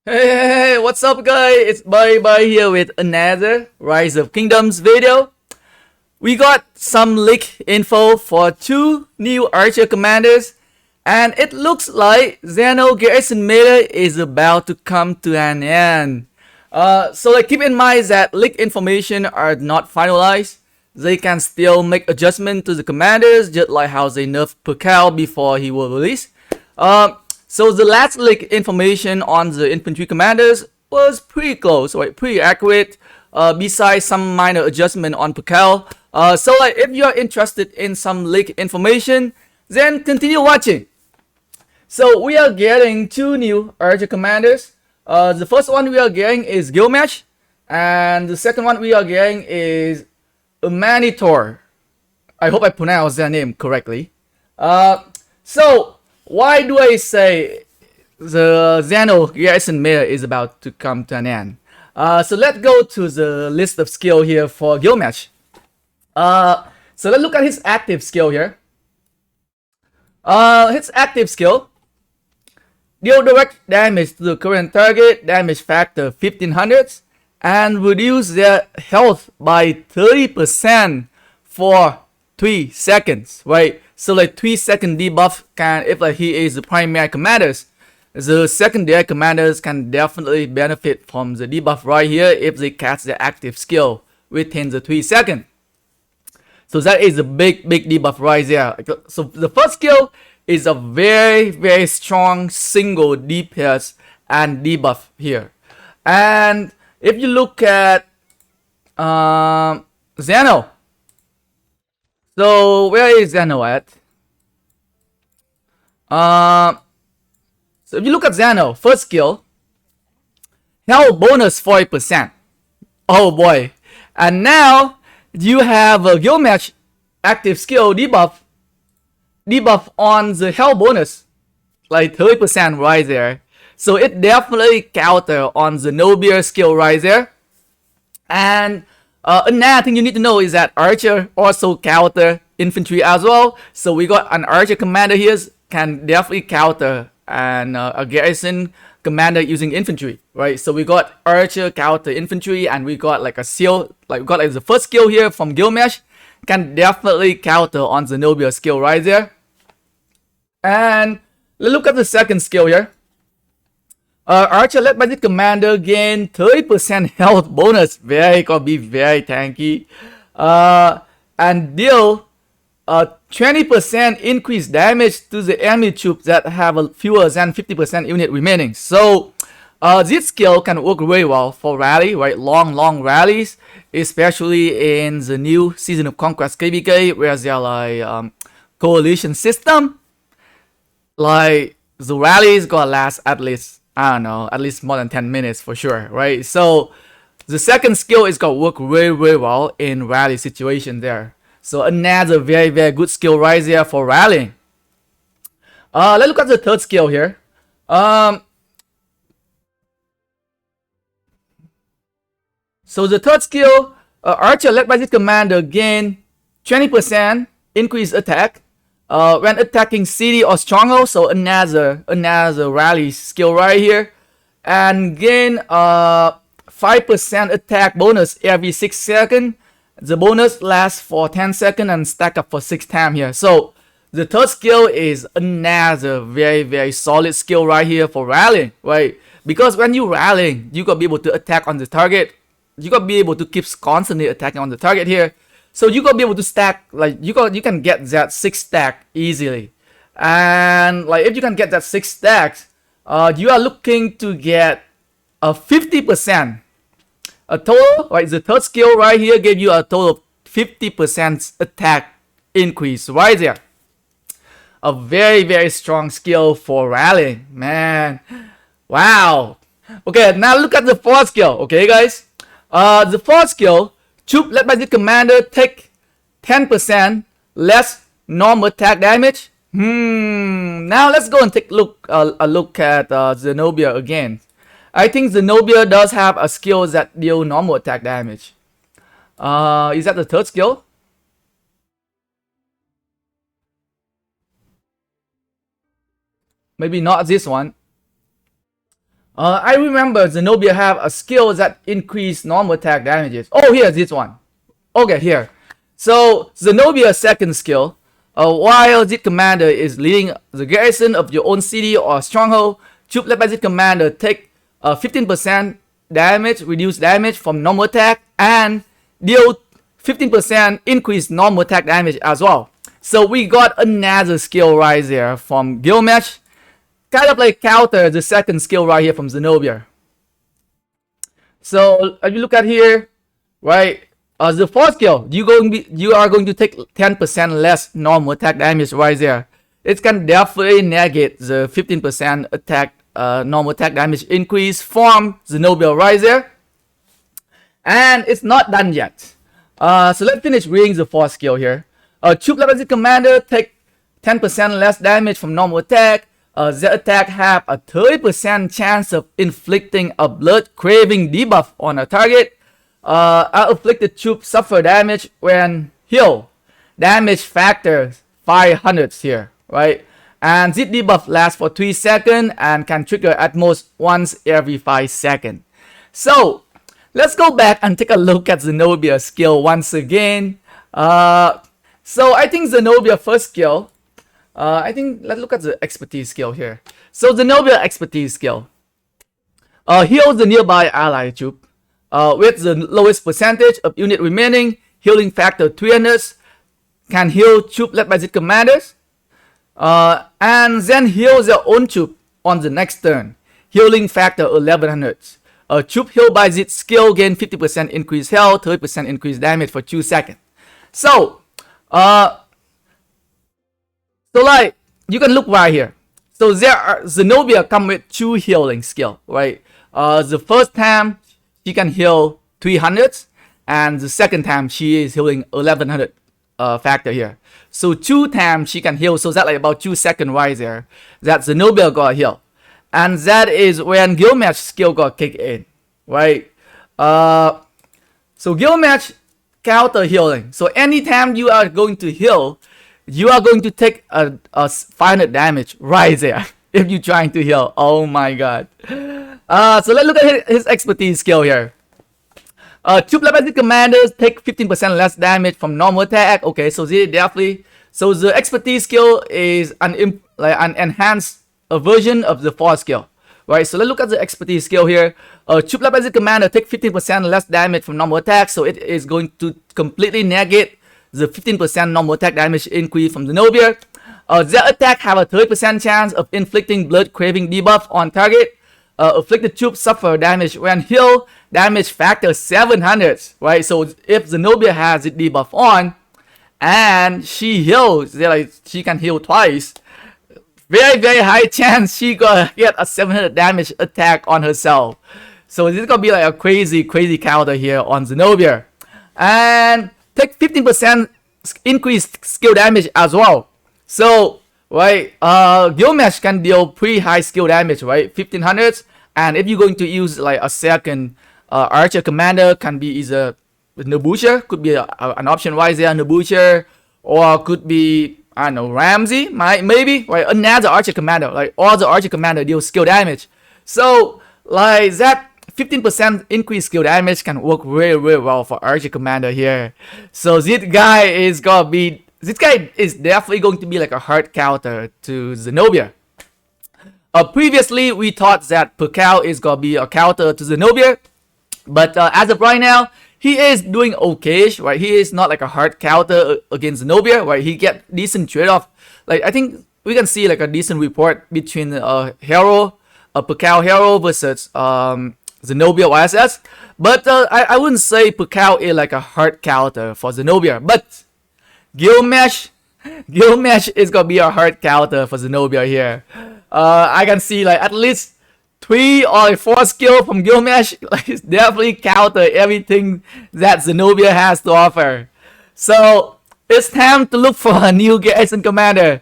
Hey, what's up guys? It's Bye here with another Rise of Kingdoms video. We got some leak info for two new archer commanders, and it looks like Zeno garrison meta is about to come to an end. So keep in mind that leak information are not finalized. They can still make adjustment to the commanders, just like how they nerfed Percal before he was released. So the last leak information on the infantry commanders was pretty close, right? Pretty accurate. Besides some minor adjustment on Percal. So if you're interested in some leak information, then continue watching. So we are getting two new archer commanders. The first one we are getting is Gilgamesh, and the second one we are getting is Amanitore. I hope I pronounced their name correctly. So why do I say the Zeno garrison meta is about to come to an end? So let's go to the list of skill here for Gilgamesh. So let's look at his active skill here. His active skill: deal direct damage to the current target, damage factor 1500, and reduce their health by 30% for 3 seconds, right? So 3-second debuff can, if he is the primary commanders, the secondary commanders can definitely benefit from the debuff right here if they cast their active skill within the 3 seconds. So that is a big debuff right there. So the first skill is a very strong single DPS and debuff here. And if you look at Zeno, so where is Zeno at? So if you look at Zeno, first skill, health bonus 40%. Oh boy. And now you have a Gilgamesh active skill debuff on the health bonus, like 30% right there. So it definitely counter on Zenobia skill right there. And another thing you need to know is that archer also counter infantry as well. So we got an archer commander here can definitely counter and a garrison commander using infantry, right? So we got archer counter infantry, and we got like a skill, like we got like the first skill here from Gilgamesh can definitely counter on Zenobia skill right there. And let's look at the second skill here. Archer led by the commander gain 30% health bonus. Gonna be very tanky. And deal 20% increased damage to the enemy troops that have fewer than 50% unit remaining. So this skill can work very well for rally, right? Long rallies, especially in the new Season of Conquest KvK, where they're like coalition system. Like the rallies gonna last at least, I don't know, at least more than 10 minutes for sure, right? So the second skill is gonna work very well in rally situation there. So another very good skill right there for rallying. Let's look at the third skill here. So the third skill, archer led by this commander gain 20% increased attack when attacking city or stronghold. So another rally skill right here, and gain 5% attack bonus every 6 seconds. The bonus lasts for 10 seconds and stack up for 6 times here. So the third skill is another very solid skill right here for rallying, right? Because when you rallying, you gotta be able to attack on the target. You gotta be able to keep constantly attacking on the target here. So you gotta be able to stack, like you can get that 6 stack easily. And like if you can get that 6 stacks, you are looking to get a 50%. A total, right? The third skill right here gave you a total of 50% attack increase right there. A very strong skill for rallying, man. Wow. Okay, now look at the fourth skill, okay guys? The fourth skill, troop led by the commander take 10% less normal attack damage. Now let's go and take a look at Zenobia again. I think Zenobia does have a skill that deal normal attack damage. Is that the third skill? Maybe not this one. I remember Zenobia have a skill that increase normal attack damages. Oh, here's this one. Okay, here. So Zenobia's second skill, while Z commander is leading the garrison of your own city or stronghold, troops led by Z commander take 15% damage, reduce damage from normal attack, and deal 15% increased normal attack damage as well. So we got another skill right there from Gilgamesh, kind of like counter the second skill right here from Zenobia. So if you look at here, right, the fourth skill, you are going to take 10% less normal attack damage right there. It can definitely negate the 15% attack normal attack damage increase from Zenobia right there. And it's not done yet. So let's finish reading the fourth skill here. Troop level commander take 10% less damage from normal attack. The attack have a 30% chance of inflicting a blood craving debuff on a target. Afflicted troops suffer damage when healed. Damage factor 500 here, right? And this debuff lasts for 3 seconds and can trigger at most once every 5 seconds. So let's go back and take a look at Zenobia's skill once again. So I think Zenobia first skill, let's look at the expertise skill here. So Zenobia expertise skill, heals the nearby ally troop with the lowest percentage of unit remaining, healing factor 300, can heal troop led by Z commanders, and then heal their own troop on the next turn, healing factor 1100. A troop healed by Z skill gain 50% increased health, 30% increased damage for 2 seconds. So like you can look right here. So Zenobia come with 2 healing skill, right? The first time she can heal 300, and the second time she is healing 1100 factor here. So 2 times she can heal, so that like about 2 seconds right there that Zenobia got heal, and that is when Gilgamesh skill got kicked in, right? So Gilgamesh counter healing. So anytime you are going to heal, you are going to take a 500 damage right there if you're trying to heal. Oh my god. So let's look at his expertise skill here. Troop level commanders take 15% less damage from normal attack. Okay, so definitely. So the expertise skill is an enhanced version of the 4th skill, right? So let's look at the expertise skill here. Troop level commander take 15% less damage from normal attack, so it is going to completely negate the 15% normal attack damage increase from Zenobia. Their attack have a 30% chance of inflicting blood craving debuff on target. Afflicted troops suffer damage when healed, damage factor 700, right? So if Zenobia has it debuff on and she heals, she can heal twice, very high chance she gonna get a 700 damage attack on herself. So this is gonna be like a crazy counter here on Zenobia. And take 15% increased skill damage as well. So right, Gilgamesh can deal pretty high skill damage, right? 1500, and if you're going to use like a second archer commander, can be either Nebusha, could be an option right there, Nebusha, or could be, I don't know, Ramsey, maybe, right? Another archer commander, like all the archer commander deal skill damage. So like that 15% increased skill damage can work really well for archer commander here. So this guy is definitely going to be like a hard counter to Zenobia. Previously we thought that Percal is gonna be a counter to Zenobia, but as of right now, he is doing okay, right? He is not like a hard counter against Zenobia, right? He get decent trade-off. Like I think we can see like a decent report between Hero, Percal Hero versus Zenobia YSS. But I wouldn't say Percal is like a hard counter for Zenobia. But Gilgamesh is gonna be a hard counter for Zenobia here. I can see like at least 3 or 4 skill from Gilgamesh, like it's definitely counter everything that Zenobia has to offer. So it's time to look for a new garrison commander,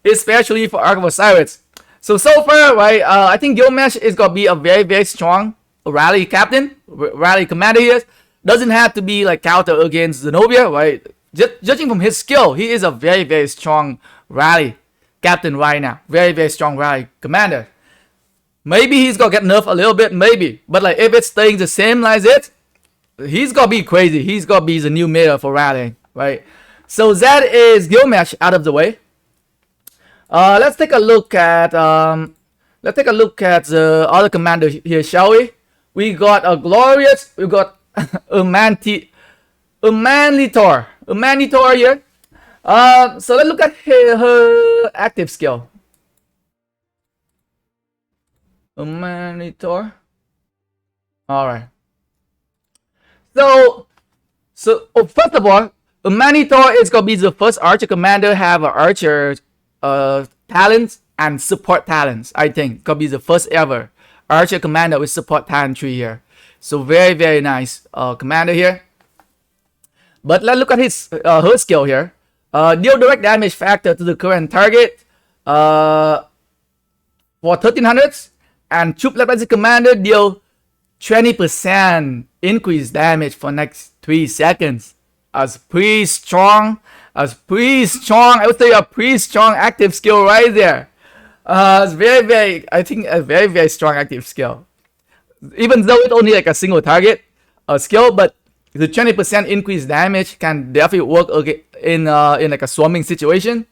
especially for Ark of Osiris. So far, right, I think Gilgamesh is gonna be a very strong rally captain, rally commander here. Doesn't have to be like counter against Zenobia, right? Judging from his skill, he is a very strong rally captain right now. Very strong rally commander. Maybe he's gonna get nerfed a little bit, maybe. But like if it's staying the same like this, he's gonna be crazy. He's gonna be the new meta for rallying, right? So that is Gilgamesh out of the way. Let's take a look at the other commander here, shall we? We got a glorious. We got Amanitore here. So let's look at her active skill. Amanitore. All right. So first of all, Amanitore is gonna be the first archer commander have an archer talents and support talents. I think gonna be the first ever archer commander with support talent tree here. So very nice commander here. But let's look at his her skill here. Deal direct damage factor to the current target for 1300s, and Troop led by the commander deal 20% increased damage for next 3 seconds. As pretty strong. I would say a pretty strong active skill right there. It's very, I think a very strong active skill. Even though it's only like a single target skill, but the 20% increased damage can definitely work in like a swarming situation.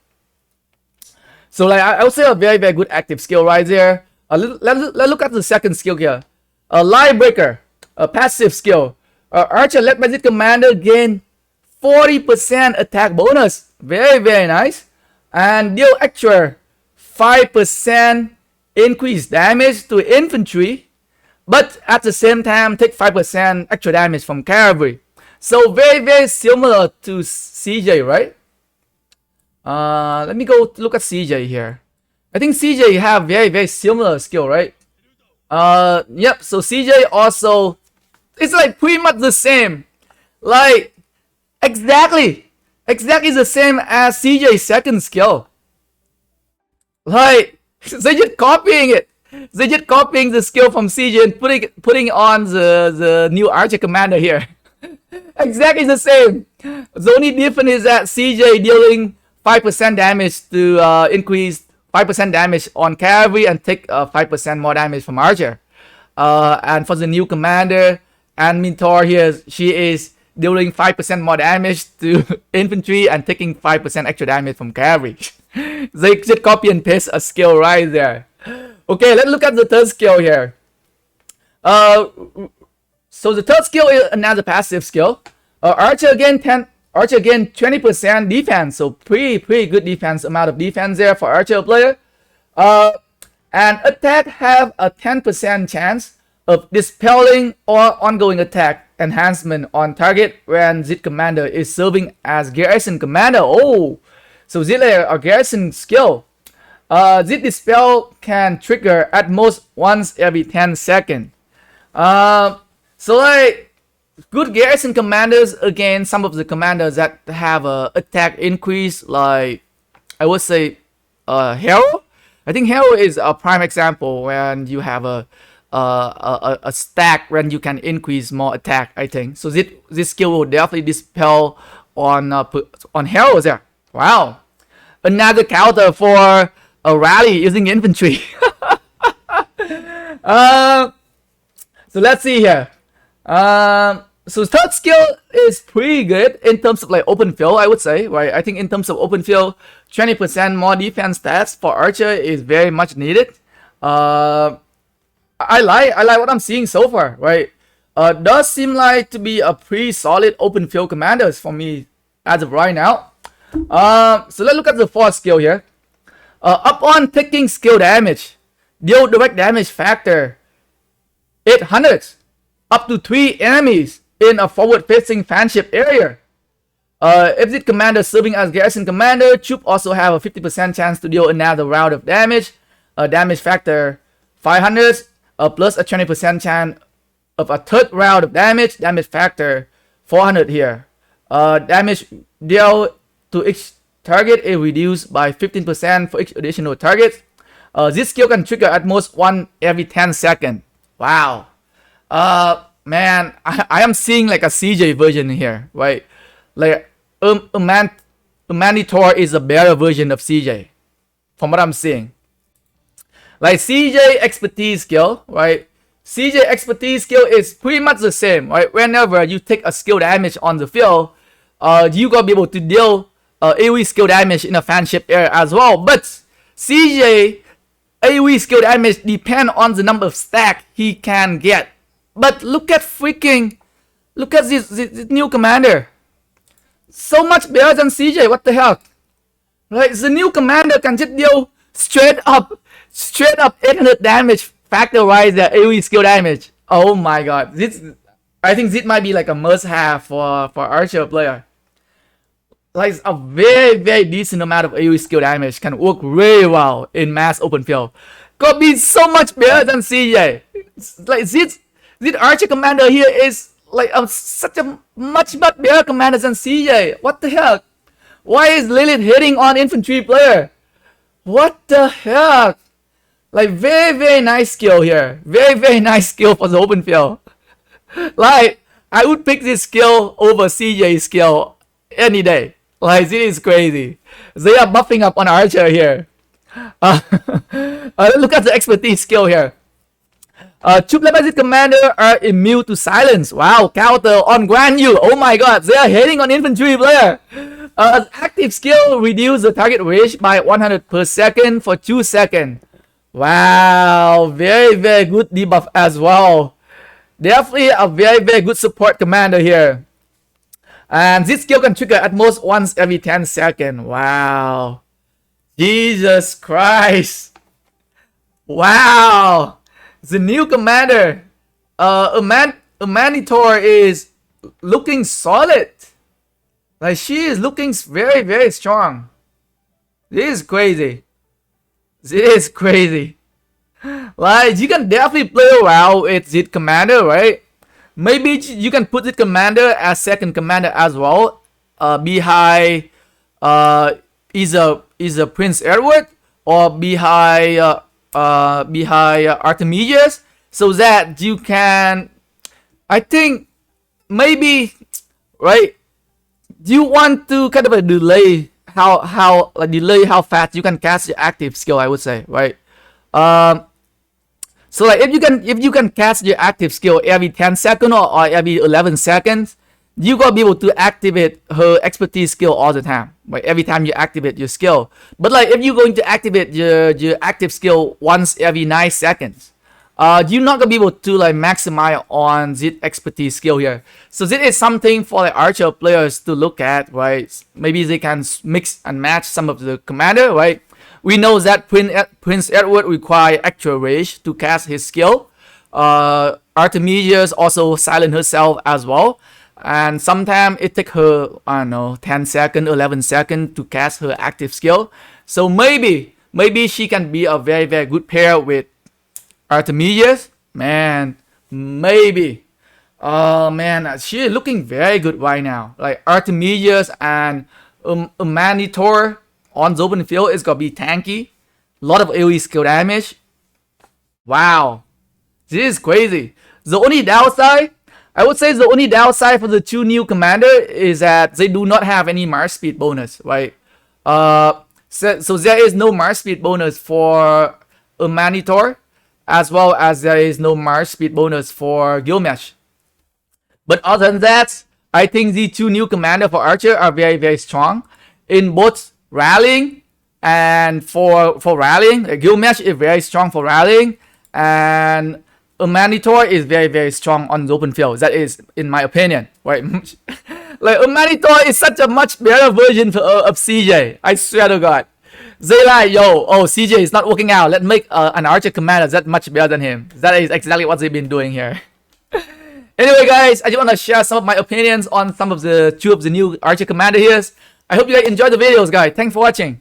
So like I would say a very good active skill right there. Let's look at the second skill here. A Lie Breaker, a passive skill. Archer led by the commander gain 40% attack bonus. Very nice. And deal extra 5% increased damage to infantry, but at the same time take 5% extra damage from cavalry. So very similar to CJ, right? Let me go look at CJ here. I think CJ have very similar skill, right? Yep. So CJ also, it's like pretty much the same, like exactly the same as CJ's second skill. Like they just copying it. They just copying the skill from CJ and putting on the new archer commander here. Exactly the same. The only difference is that CJ dealing 5% damage to increase 5% damage on cavalry and take 5% more damage from archer. And for the new commander, Amanitore here, she is dealing 5% more damage to infantry and taking 5% extra damage from cavalry. They just copy and paste a skill right there. Okay, let's look at the third skill here. So the third skill is another passive skill. Archer again 20% defense, so pretty good defense, amount of defense there for archer player. And attack have a 10% chance of dispelling or ongoing attack enhancement on target when this commander is serving as garrison commander. Oh, so this is a garrison skill. This dispel can trigger at most once every 10 seconds. So like good garrison commanders against some of the commanders that have a attack increase, like I would say Hero. I think Hero is a prime example when you have a stack when you can increase more attack. I think so. This skill will definitely dispel on Heroes there. Wow, another counter for a rally using infantry. So let's see here. So third skill is pretty good in terms of like open field, I would say, right? I think in terms of open field, 20% more defense stats for archer is very much needed. I like what I'm seeing so far, right? Does seem like to be a pretty solid open field commanders for me as of right now. So let's look at the fourth skill here. Upon taking skill damage, deal direct damage factor 800 up to 3 enemies in a forward-facing fanship area. If the commander serving as garrison commander, troop also have a 50% chance to deal another round of damage. Damage factor 500 plus a 20% chance of a third round of damage. Damage factor 400 here. Damage dealt to each target is reduced by 15% for each additional target. This skill can trigger at most one every 10 seconds. Wow. Man, I am seeing like a CJ version here, right? Like Amanitore is a better version of CJ, from what I'm seeing. Like CJ expertise skill, right? CJ expertise skill is pretty much the same, right? Whenever you take a skill damage on the field, you gonna be able to deal AoE skill damage in a fanship area as well. But CJ AoE skill damage depend on the number of stack he can get. But look at this new commander. So much better than CJ. What the hell? Right, the new commander can just deal straight up 800 damage factorize the AoE skill damage. Oh my god. I think this might be like a must-have for archer player. Like a very decent amount of AoE skill damage can work really well in mass open field. Could be so much better than CJ. Like this archer commander here is like such a much better commander than CJ. What the hell? Why is Lilith hitting on infantry player? What the heck? Like very nice skill here. Very nice skill for the open field. Like I would pick this skill over CJ's skill any day. Like this is crazy. They are buffing up on archer here. Look at the expertise skill here. Two Lebanon commander are immune to silence. Wow, counter on Guan Yu. Oh my god, they are hitting on infantry player. Active skill reduce the target range by 100 per second for 2 seconds. Wow, very good debuff as well. Definitely a very good support commander here. And this skill can trigger at most once every 10 seconds. Wow. Jesus Christ. Wow. The new commander, Amanitore is looking solid. Like she is looking very strong. This is crazy. Like you can definitely play around with this commander, right? Maybe you can put this commander as second commander as well. Behind either Prince Edward or behind Artemides, so that you can, I think maybe, right, you want to kind of delay how fast you can cast your active skill, I would say, right? So like if you can cast your active skill every 10 seconds or every 11 seconds, you gotta be able to activate her expertise skill all the time, right? Every time you activate your skill. But like if you're going to activate your active skill once every 9 seconds, you're not gonna be able to like maximize on this expertise skill here. So this is something for the archer players to look at, right? Maybe they can mix and match some of the commander, right? We know that Prince Edward requires extra range to cast his skill. Artemides also silent herself as well. And sometimes it takes her, I don't know, 10 seconds, 11 seconds to cast her active skill. So maybe she can be a very good pair with Artemides. Man, maybe. Oh man, she is looking very good right now. Like Artemides and Amanitore on the open field is gonna be tanky. A lot of AoE skill damage. Wow. This is crazy. The only downside, I would say the only downside for the two new commander is that they do not have any march speed bonus, right? So there is no march speed bonus for Amanitore, as well as there is no march speed bonus for Gilgamesh. But other than that, I think the two new commander for Archer are very strong in both rallying and for rallying. Gilgamesh is very strong for rallying, and Amanitore is very strong on the open field. That is, in my opinion, right? Like Amanitore is such a much better version of CJ. I swear to God. They like, CJ is not working out. Let's make an archer commander that's much better than him. That is exactly what they've been doing here. Anyway, guys, I just want to share some of my opinions on two of the new archer commander here. I hope you guys enjoyed the videos, guys. Thanks for watching.